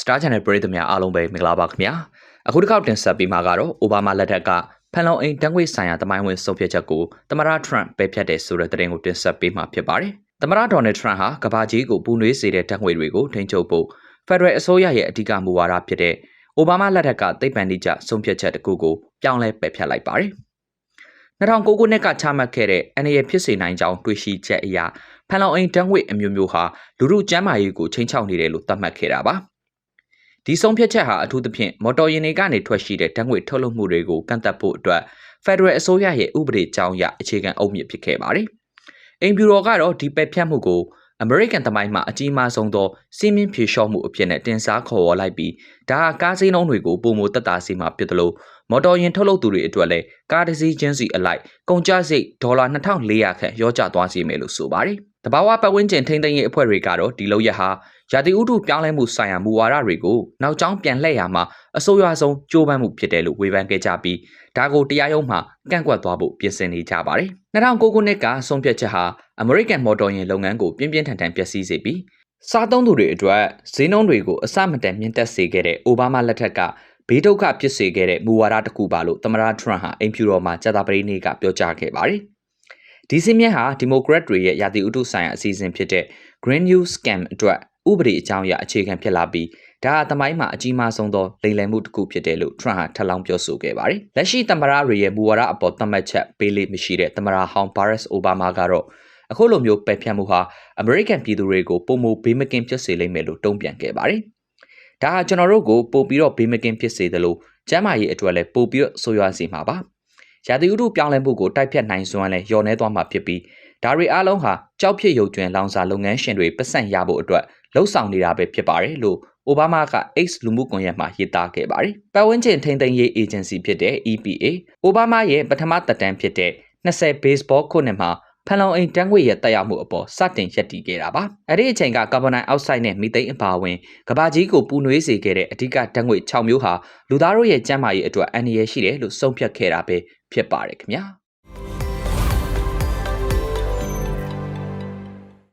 Star Channel ပရိသတ်များအားလုံးပဲမင်္ဂလာပါခင်ဗျာအခုတစ်ခေါက်တင်ဆက်ပေးမှာကတော့အိုဘားမားလက်ထက်ကဖန်လုံအိမ်တန်းငွေဆိုင်ရာတမိုင်းဝင်ဆုံးဖြတ်ချက်ကိုသမ္မတထရန့်ပယ်ဖျက်တဲ့ဆိုတဲ့သတင်းကိုတင်ဆက်ပေးမှာဖြစ်ပါတယ်သမ္မတဒေါ်နယ်ထရန့်ဟာကမ္ဘာကြီးကိုပူနွေးစေတဲ့တန်းငွေတွေကိုထိန်းချုပ်ဖို့ဖက်ဒရယ်အစိုးရရဲ့အဓိကမူဝါဒဖြစ်တဲ့အိုဘားမားလက်ထက်ကသိပ္ပံနည်းကျဆုံးဖြတ်ချက်တစ်ခုကိုပြောင်းလဲပယ်ဖျက်လိုက်ပါတယ်2009ခုနှစ်ကချမှတ်ခဲ့တဲ့အနေရဖြစ်စေနိုင်ကြောင်းတွေးရှိချက်အရဖန်လုံအိမ်တန်းငွေအမျိုးမျိုးဟာလူမှုကျန်းမာရေးကိုချိန်ချောက်နေတယ်လို့သတ်မှတ်ခဲ့တာပါဒီဆုံးဖြတ်ချက်ဟာအထူးသဖြင့်မော်တော်ယာဉ်တွေကနေထွက်ရှိတဲ့ဓာတ်ငွေထုတ်လုပ်မှုတွေကိုကန့်သတ်ဖို့အတွက်ဖက်ဒရယ်အစိုးရရဲ့ဥပဒေကြောင်းအရအခြေခံအုတ်မြစ်ဖြစ်ခဲ့ပါတယ်။အိမ်ဖြူတော်ကတော့ဒီပယ်ဖျက်မှုကိုအမေရိကန်သမိုင်းမှာအကြီးမားဆုံးသောစီးမင်းဖြေလျှော့မှုအဖြစ်နဲ့တင်စားခေါ်ဝေါ်လိုက်ပြီးဒါဟာကားစင်းနှုန်းတွေကိုပုံမသက်သာစေမှာဖြစ်တယ်လို့မော်တော်ယာဉ်ထုတ်လုပ်သူတွေအတွက်လည်းကားတစ်စီးချင်းစီအလိုက်ကုန်ကျစရိတ်ဒေါ်လာ2400ခန့်ရောကျသွားစေမယ်လို့ဆိုပါတယ်။တဘာဝပတ်ဝန်းကျင်ထိန်းသိမ်းရေးအဖွဲ့တွေကတော့ဒီလောက်ရဟာရာသီဥတုပြောင်းလဲမှုဆိုင်ရာမူဝါဒတွေကိုနောက်ကျောင်းပြန်လှည့်ရမှာအဆိုးရွားဆုံးကြိုးပမ်းမှုဖြစ်တယ်လို့ဝေဖန်ခဲ့ကြပြီးဒါကိုတရားရုံးမှာကန့်ကွက်သွားဖို့ပြင်ဆင်နေကြပါတယ်။2009ခုနှစ်ကဆုံးဖြတ်ချက်ဟာအမေရိကန်မော်တော်ယာဉ်လုပ်ငန်းကိုပြင်းပြင်းထန်ထန်ပျက်စီးစေပြီးစားသုံးသူတွေအတွက်ဈေးနှုန်းတွေကိုအဆမတန်မြင့်တက်စေခဲ့တဲ့အိုဘားမားလက်ထက်ကဘေးဒုက္ခဖြစ်စေခဲ့တဲ့မူဝါဒတစ်ခုပါလို့သမ္မတထရန့်ဟာအိမ်ဖြူတော်မှာကြာသပတေးနေ့ကပြောကြားခဲ့ပါတယ်။ဒီစီးမြဲဟာဒီမိုကရက်တွေရဲ့ရာသီဥတုဆိုင်ရာအစီအစဉ်ဖြစ်တဲ့ Green New Scam အတွက်ဥပဒေအကြောင်းအရာအခြေခံဖြစ်လာပြီးဒါဟာသမိုင်းမှာအကြီးမားဆုံးသောလိမ်လည်မှုတစ်ခုဖြစ်တယ်လို့ထရန့်ဟာထပ်လောင်းပြောဆိုခဲ့ပါတယ်။လက်ရှိသမ္မတတွေရဲ့မူဝါဒအပေါ်သတ်မှတ်ချက်ပေးလိမ့်မရှိတဲ့သမ္မတဟောင်းဘာရက်စ်အိုဘားမားကတော့အခုလိုမျိုးပယ်ဖျက်မှုဟာအမေရိကန်ပြည်သူတွေကိုပုံမဘေးမကင်းဖြစ်စေလိမ့်မယ်လို့တုံ့ပြန်ခဲ့ပါတယ်။ဒါဟာကျွန်တော်တို့ကိုပို့ပြီးတော့ဘေးမကင်းဖြစ်စေသလိုကျန်းမာရေးအတွက်လည်းပို့ပြီးဆိုးရွားစေမှာပါ။ရာသီဥတုပြောင်းလဲမှုကိုတိုက်ဖြတ်နိုင်စွမ်းလည်းလျော့နှဲသွားမှာဖြစ်ပြီးဒါတွေအားလုံးဟာကြောက်ဖြစ်ရုပ်ကျွင်လောင်စာလုပ်ငန်းရှင်တွေပတ်စံရဖို့အတွက်လှုပ်ဆောင်နေတာပဲဖြစ်ပါတယ်လို့အိုဘားမားက X လူမှုကွန်ရက်မှာရေးသားခဲ့ပါတယ်။ပတ်ဝန်းကျင်ထိန်းသိမ်းရေးအေဂျင်စီဖြစ်တဲ့ EPA အိုဘားမားရဲ့ပထမသက်တမ်းဖြစ်တဲ့20 baseball ခုနှစ်မှာဖန်လုံအိမ်တန်းငွေရဲ့တက်ရောက်မှုအပေါ်စတင်ရပ်တည်ခဲ့တာပါ။အဲ့ဒီအချိန်ကကာဗွန်ဒိုင်အောက်ဆိုက်နဲ့မီသိန်းအပါအဝင်ကမ္ဘာကြီးကိုပူနွေးစေခဲ့တဲ့အဓိကဓာတ်ငွေ6မျိုးဟာလူသားတို့ရဲ့ကျန်းမာရေးအတွက်အန္တရာယ်ရှိတယ်လို့ဆုံးဖြတ်ခဲ့တာပဲဖြစ်ပါတယ်ခင်ဗျာ။